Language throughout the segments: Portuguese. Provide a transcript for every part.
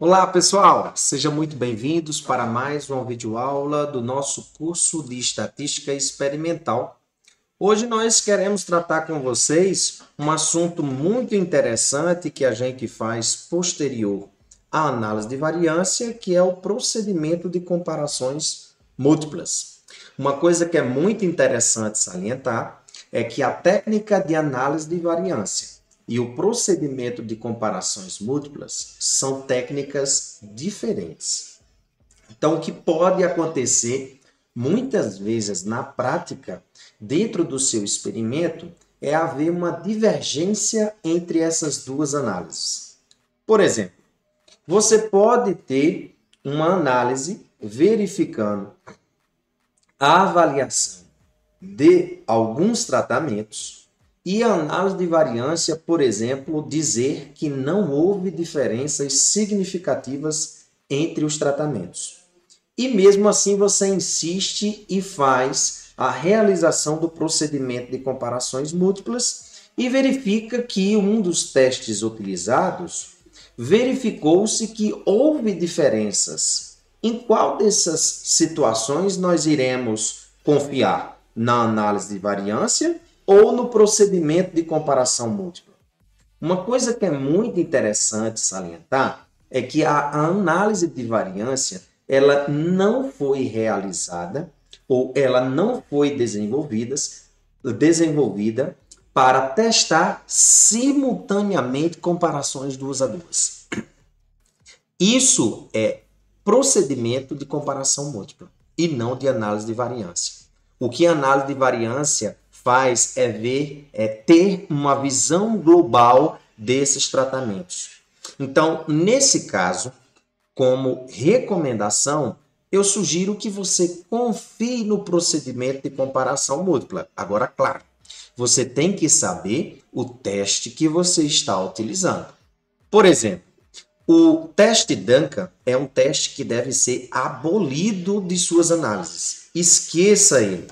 Olá, pessoal! Sejam muito bem-vindos para mais uma videoaula do nosso curso de Estatística Experimental. Hoje nós queremos tratar com vocês um assunto muito interessante que a gente faz posterior à análise de variância, que é o procedimento de comparações múltiplas. Uma coisa que é muito interessante salientar é que a técnica de análise de variância e o procedimento de comparações múltiplas são técnicas diferentes. Então, o que pode acontecer muitas vezes na prática, dentro do seu experimento, é haver uma divergência entre essas duas análises. Por exemplo, você pode ter uma análise verificando a avaliação de alguns tratamentos e a análise de variância, por exemplo, dizer que não houve diferenças significativas entre os tratamentos. E mesmo assim você insiste e faz a realização do procedimento de comparações múltiplas e verifica que um dos testes utilizados verificou-se que houve diferenças. Em qual dessas situações nós iremos confiar? Na análise de variância ou no procedimento de comparação múltipla? Uma coisa que é muito interessante salientar é que a análise de variância ela não foi realizada ou ela não foi desenvolvida para testar simultaneamente comparações duas a duas. Isso é procedimento de comparação múltipla e não de análise de variância. O que a análise de variância faz é ter uma visão global desses tratamentos. Então, nesse caso, como recomendação, eu sugiro que você confie no procedimento de comparação múltipla. Agora, claro, você tem que saber o teste que você está utilizando. Por exemplo, o teste Duncan é um teste que deve ser abolido de suas análises. Esqueça ele.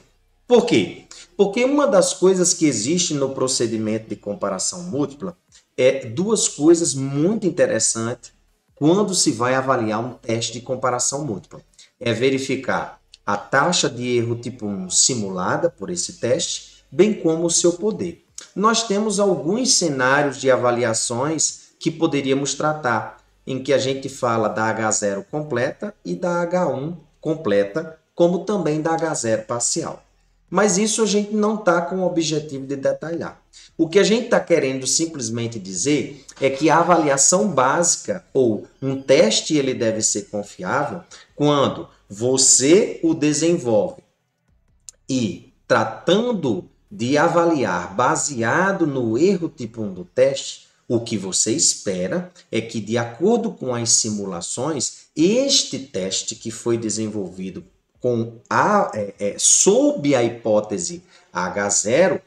Por quê? Porque uma das coisas que existe no procedimento de comparação múltipla é duas coisas muito interessantes quando se vai avaliar um teste de comparação múltipla. É verificar a taxa de erro tipo 1 simulada por esse teste, bem como o seu poder. Nós temos alguns cenários de avaliações que poderíamos tratar, em que a gente fala da H0 completa e da H1 completa, como também da H0 parcial. Mas isso a gente não está com o objetivo de detalhar. O que a gente está querendo simplesmente dizer é que a avaliação básica ou um teste ele deve ser confiável quando você o desenvolve e tratando de avaliar baseado no erro tipo 1 do teste, o que você espera é que, de acordo com as simulações, este teste que foi desenvolvido sob a hipótese H0,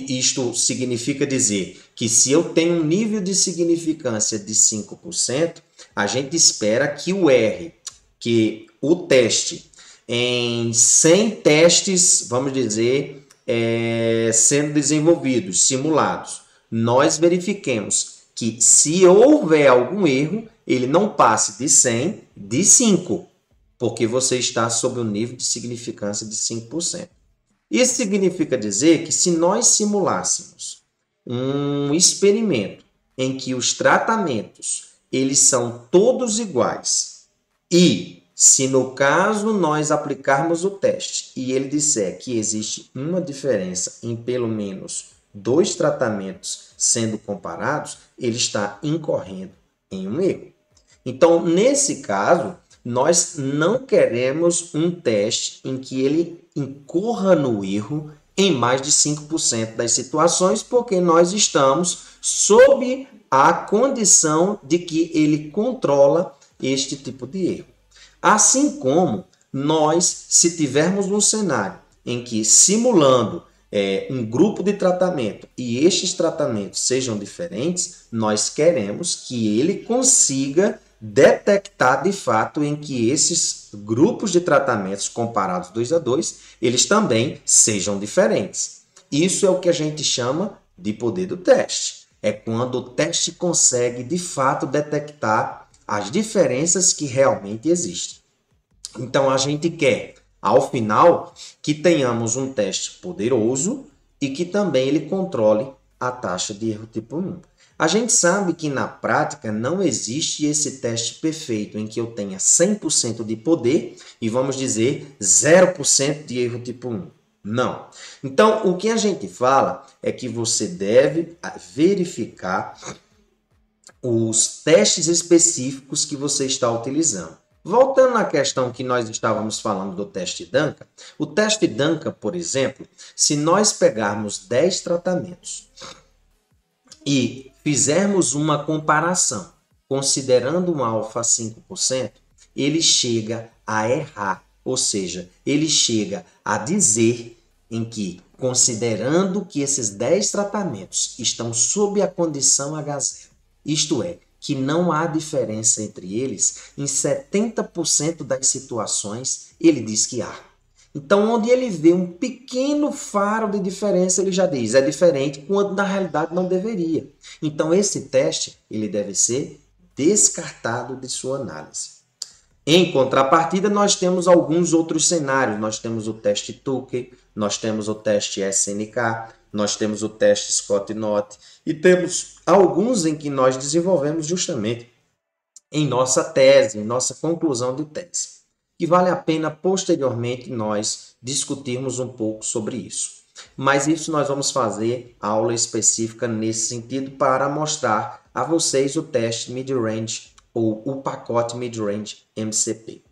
isto significa dizer que se eu tenho um nível de significância de 5%, a gente espera que o teste, em 100 testes, vamos dizer, sendo desenvolvidos, simulados, nós verifiquemos que se houver algum erro, ele não passe de 100, de 5, porque você está sob um nível de significância de 5%. Isso significa dizer que se nós simulássemos um experimento em que os tratamentos eles são todos iguais e se no caso nós aplicarmos o teste e ele disser que existe uma diferença em pelo menos 2 tratamentos sendo comparados, ele está incorrendo em um erro. Então, nesse caso, nós não queremos um teste em que ele incorra no erro em mais de 5% das situações, porque nós estamos sob a condição de que ele controla este tipo de erro. Assim como nós, se tivermos um cenário em que simulando um grupo de tratamento e estes tratamentos sejam diferentes, nós queremos que ele consiga detectar de fato em que esses grupos de tratamentos comparados 2 a 2, eles também sejam diferentes. Isso é o que a gente chama de poder do teste. É quando o teste consegue de fato detectar as diferenças que realmente existem. Então, a gente quer, ao final, que tenhamos um teste poderoso e que também ele controle a taxa de erro tipo 1. A gente sabe que na prática não existe esse teste perfeito em que eu tenha 100% de poder e vamos dizer 0% de erro tipo 1. Não. Então, o que a gente fala é que você deve verificar os testes específicos que você está utilizando. Voltando à questão que nós estávamos falando do teste Duncan, o teste Duncan, por exemplo, se nós pegarmos 10 tratamentos e fizermos uma comparação, considerando um alfa 5%, ele chega a errar, ou seja, ele chega a dizer em que, considerando que esses 10 tratamentos estão sob a condição H0, isto é, que não há diferença entre eles, em 70% das situações ele diz que há. Então, onde ele vê um pequeno faro de diferença, ele já diz, é diferente, quando na realidade não deveria. Então, esse teste ele deve ser descartado de sua análise. Em contrapartida, nós temos alguns outros cenários. Nós temos o teste Tukey, nós temos o teste SNK, nós temos o teste Scott-Knott e temos alguns em que nós desenvolvemos justamente em nossa tese, em nossa conclusão de tese. E vale a pena posteriormente nós discutirmos um pouco sobre isso. Mas isso nós vamos fazer aula específica nesse sentido para mostrar a vocês o teste mid-range ou o pacote mid-range MCP.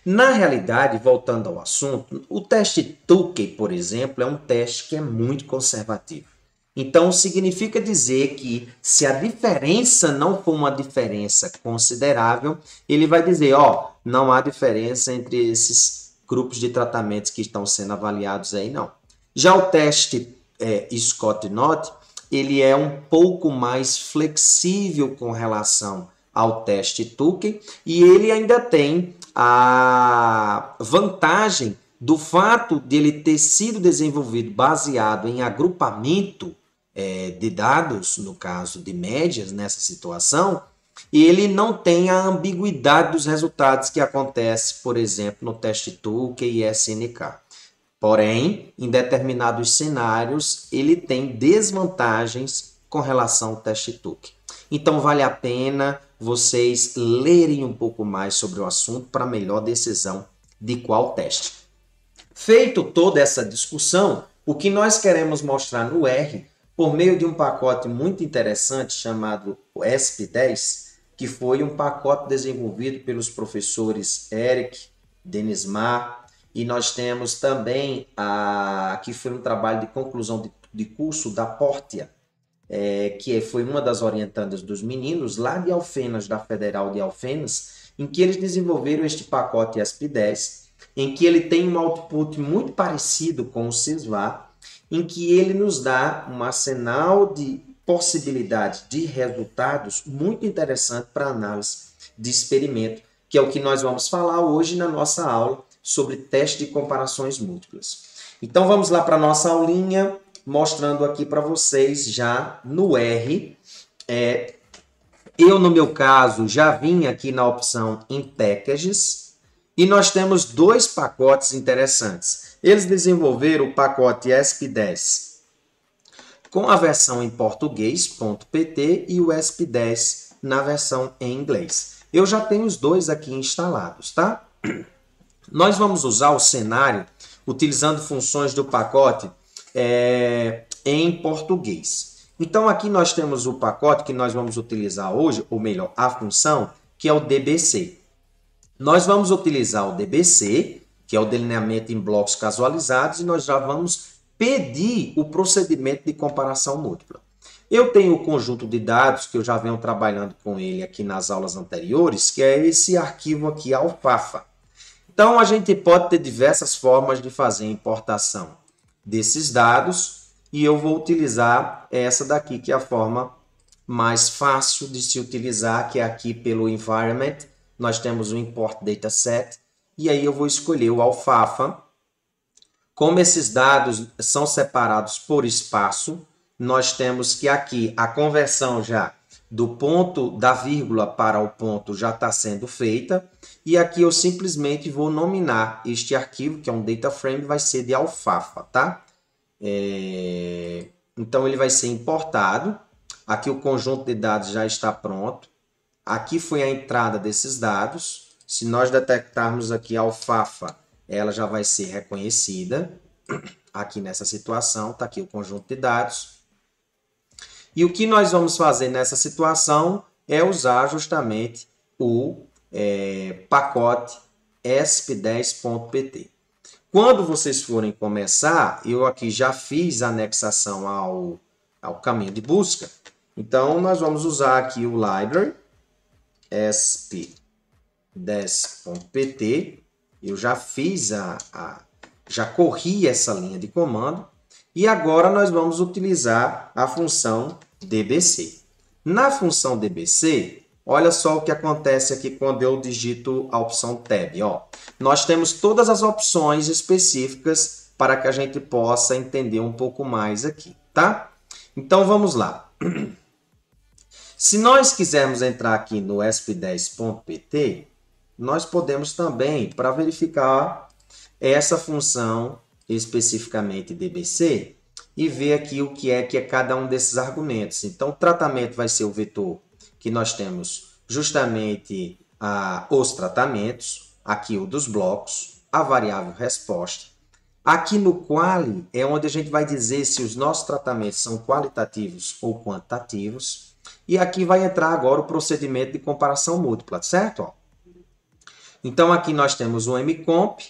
Na realidade, voltando ao assunto, o teste Tukey, por exemplo, é um teste que é muito conservativo. Então, significa dizer que se a diferença não for uma diferença considerável, ele vai dizer, ó, não há diferença entre esses grupos de tratamentos que estão sendo avaliados aí, não. Já o teste Scott-Knott, ele é um pouco mais flexível com relação ao teste Tukey e ele ainda tem a vantagem do fato de ele ter sido desenvolvido baseado em agrupamento de dados, no caso de médias nessa situação, e ele não tem a ambiguidade dos resultados que acontece, por exemplo, no teste Tukey e SNK. Porém, em determinados cenários, ele tem desvantagens com relação ao teste Tukey. Então, vale a pena vocês lerem um pouco mais sobre o assunto para melhor decisão de qual teste. Feito toda essa discussão, o que nós queremos mostrar no R, por meio de um pacote muito interessante chamado o ESP10, que foi um pacote desenvolvido pelos professores Eric, Denismar, e nós temos também, que foi um trabalho de conclusão de curso da Portia, que foi uma das orientandas dos meninos lá de Alfenas, da Federal de Alfenas, em que eles desenvolveram este pacote ESP10, em que ele tem um output muito parecido com o SysVar, em que ele nos dá um arsenal de possibilidades de resultados muito interessante para análise de experimento, que é o que nós vamos falar hoje na nossa aula sobre teste de comparações múltiplas. Então vamos lá para a nossa aulinha, mostrando aqui para vocês já no R. Eu, no meu caso, já vim aqui na opção em packages e nós temos dois pacotes interessantes. Eles desenvolveram o pacote ESP10 com a versão em português, .pt, e o ESP10 na versão em inglês. Eu já tenho os dois aqui instalados, tá? Nós vamos usar o cenário utilizando funções do pacote em português. Então, aqui nós temos o pacote que nós vamos utilizar hoje, ou melhor, a função, que é o DBC. Nós vamos utilizar o DBC, que é o delineamento em blocos casualizados, e nós já vamos pedir o procedimento de comparação múltipla. Eu tenho o conjunto de dados, que eu já venho trabalhando com ele aqui nas aulas anteriores, que é esse arquivo aqui, alfafa. Então, a gente pode ter diversas formas de fazer a importação desses dados, e eu vou utilizar essa daqui, que é a forma mais fácil de se utilizar, que é aqui pelo environment. Nós temos o import dataset, e aí eu vou escolher o alfafa. Como esses dados são separados por espaço, nós temos que aqui a conversão já do ponto da vírgula para o ponto já está sendo feita. E aqui eu simplesmente vou nominar este arquivo, que é um data frame, vai ser de alfafa, tá? Então ele vai ser importado. Aqui o conjunto de dados já está pronto. Aqui foi a entrada desses dados. Se nós detectarmos aqui alfafa, ela já vai ser reconhecida. Aqui nessa situação, está aqui o conjunto de dados. E o que nós vamos fazer nessa situação é usar justamente o pacote esp10.pt. Quando vocês forem começar, eu aqui já fiz a anexação ao caminho de busca. Então, nós vamos usar aqui o library esp10.pt. Eu já fiz já corri essa linha de comando. E agora nós vamos utilizar a função dbc. Na função dbc, olha só o que acontece aqui quando eu digito a opção tab. Ó. Nós temos todas as opções específicas para que a gente possa entender um pouco mais aqui, tá? Então vamos lá. Se nós quisermos entrar aqui no esp10.pt, nós podemos também, para verificar essa função especificamente dbc, e ver aqui o que é cada um desses argumentos. Então, o tratamento vai ser o vetor que nós temos justamente os tratamentos, aqui o dos blocos, a variável resposta. Aqui no quali é onde a gente vai dizer se os nossos tratamentos são qualitativos ou quantitativos. E aqui vai entrar agora o procedimento de comparação múltipla, certo? Ó. Então, aqui nós temos o mcomp,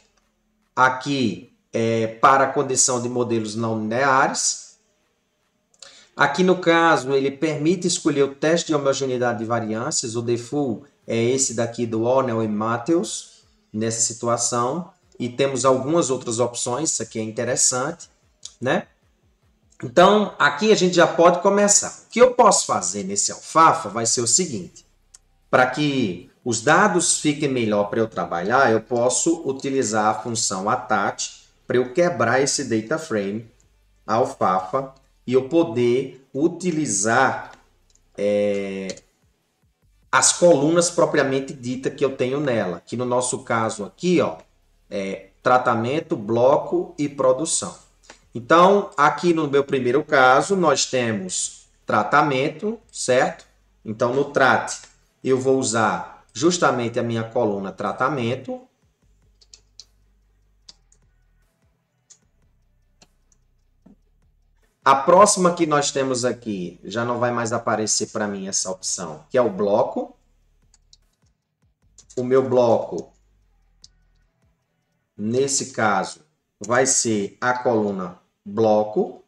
aqui para a condição de modelos não lineares. Aqui no caso, ele permite escolher o teste de homogeneidade de variâncias. O default é esse daqui do Ornell e Matthews, nessa situação. E temos algumas outras opções, isso aqui é interessante, né? Então, aqui a gente já pode começar. O que eu posso fazer nesse alfafa vai ser o seguinte. Para que os dados fiquem melhor para eu trabalhar, eu posso utilizar a função attach para eu quebrar esse data frame, alfafa, e eu poder utilizar as colunas propriamente dita que eu tenho nela. Que no nosso caso aqui, ó, tratamento, bloco e produção. Então, aqui no meu primeiro caso, nós temos tratamento, certo? Então, no trate, eu vou usar justamente a minha coluna tratamento. A próxima que nós temos aqui, já não vai mais aparecer para mim essa opção, que é o bloco. O meu bloco, nesse caso, vai ser a coluna bloco.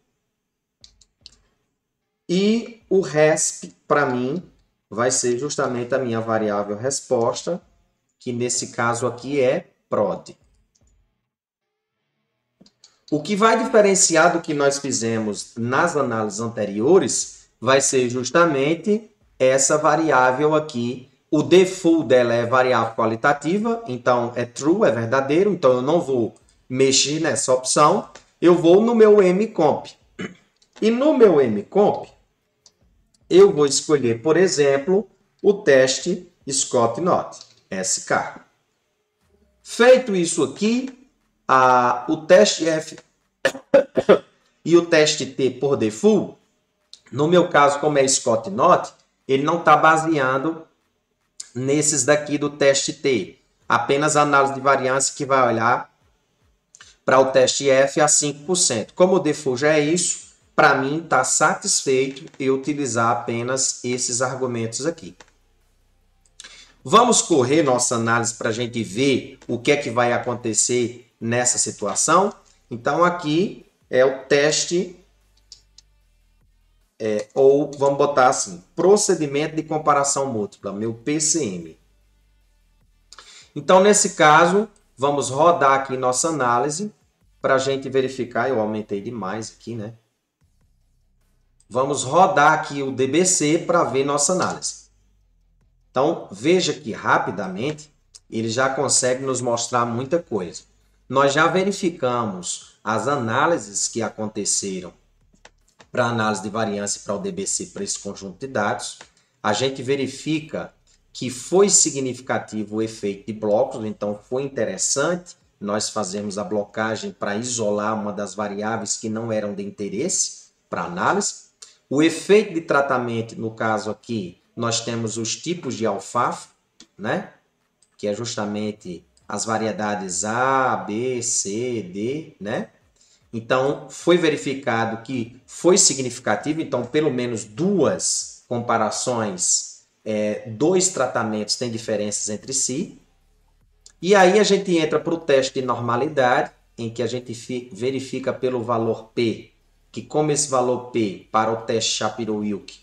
E o resp, para mim, vai ser justamente a minha variável resposta, que nesse caso aqui é prod. O que vai diferenciar do que nós fizemos nas análises anteriores vai ser justamente essa variável aqui. O default dela é variável qualitativa, então é true, é verdadeiro, então eu não vou mexer nessa opção. Eu vou no meu mcomp. E no meu mcomp, eu vou escolher, por exemplo, o teste Scott-Knott, SK. Feito isso aqui, o teste F e o teste T por default, no meu caso, como é Scott-Knott, ele não está baseando nesses daqui do teste T. Apenas a análise de variância que vai olhar para o teste F a 5%. Como o default já é isso, para mim está satisfeito eu utilizar apenas esses argumentos aqui. Vamos correr nossa análise para a gente ver o que é que vai acontecer nessa situação. Então, aqui é o teste, ou vamos botar assim, procedimento de comparação múltipla, meu PCM. Então, nesse caso, vamos rodar aqui nossa análise para a gente verificar. Eu aumentei demais aqui, né? Vamos rodar aqui o DBC para ver nossa análise. Então, veja que rapidamente ele já consegue nos mostrar muita coisa. Nós já verificamos as análises que aconteceram para análise de variância para o DBC para esse conjunto de dados. a gente verifica que foi significativo o efeito de blocos, então foi interessante nós fazermos a blocagem para isolar uma das variáveis que não eram de interesse para análise. O efeito de tratamento, no caso aqui, nós temos os tipos de alfafa, né? Que é justamente as variedades A, B, C, D, né? Então, foi verificado que foi significativo, então pelo menos duas comparações, dois tratamentos têm diferenças entre si. E aí a gente entra para o teste de normalidade, em que a gente verifica pelo valor P, que como esse valor P para o teste Shapiro-Wilk,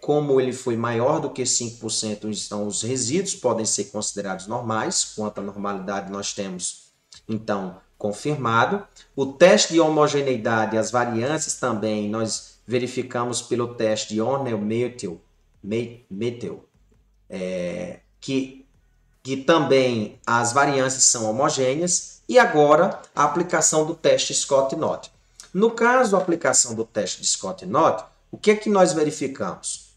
como ele foi maior do que 5%, então os resíduos podem ser considerados normais. Quanto à normalidade, nós temos, então, confirmado. O teste de homogeneidade, as variâncias também, nós verificamos pelo teste de Horner-Mettel, que também as variâncias são homogêneas. E agora, a aplicação do teste Scott-Knott. No caso da aplicação do teste de Scott-Knott, o que é que nós verificamos?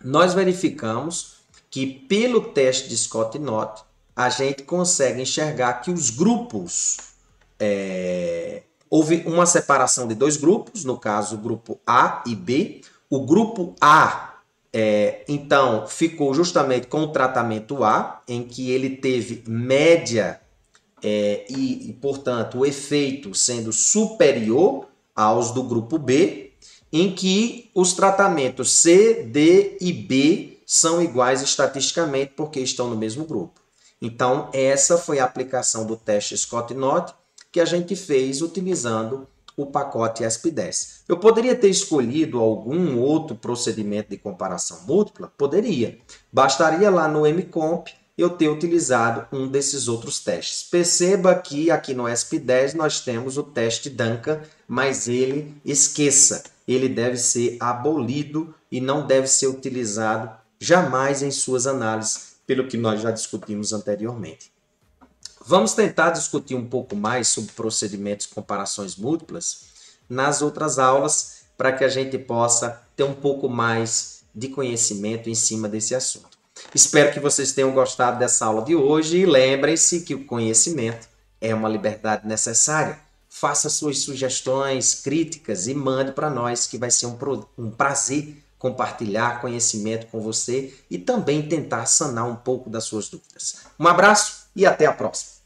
Nós verificamos que pelo teste de Scott-Knott, a gente consegue enxergar que os grupos, houve uma separação de dois grupos, no caso o grupo A e B. O grupo A, então, ficou justamente com o tratamento A, em que ele teve média e, portanto, o efeito sendo superior aos do grupo B, em que os tratamentos C, D e B são iguais estatisticamente porque estão no mesmo grupo. Então, essa foi a aplicação do teste Scott-Knott que a gente fez utilizando o pacote ESP10. Eu poderia ter escolhido algum outro procedimento de comparação múltipla? Poderia. Bastaria lá no MComp eu ter utilizado um desses outros testes. Perceba que aqui no ESP10 nós temos o teste Duncan, mas esqueça, ele deve ser abolido e não deve ser utilizado jamais em suas análises, pelo que nós já discutimos anteriormente. Vamos tentar discutir um pouco mais sobre procedimentos de comparações múltiplas nas outras aulas, para que a gente possa ter um pouco mais de conhecimento em cima desse assunto. Espero que vocês tenham gostado dessa aula de hoje e lembrem-se que o conhecimento é uma liberdade necessária. Faça suas sugestões, críticas e mande para nós, que vai ser um prazer compartilhar conhecimento com você e também tentar sanar um pouco das suas dúvidas. Um abraço e até a próxima!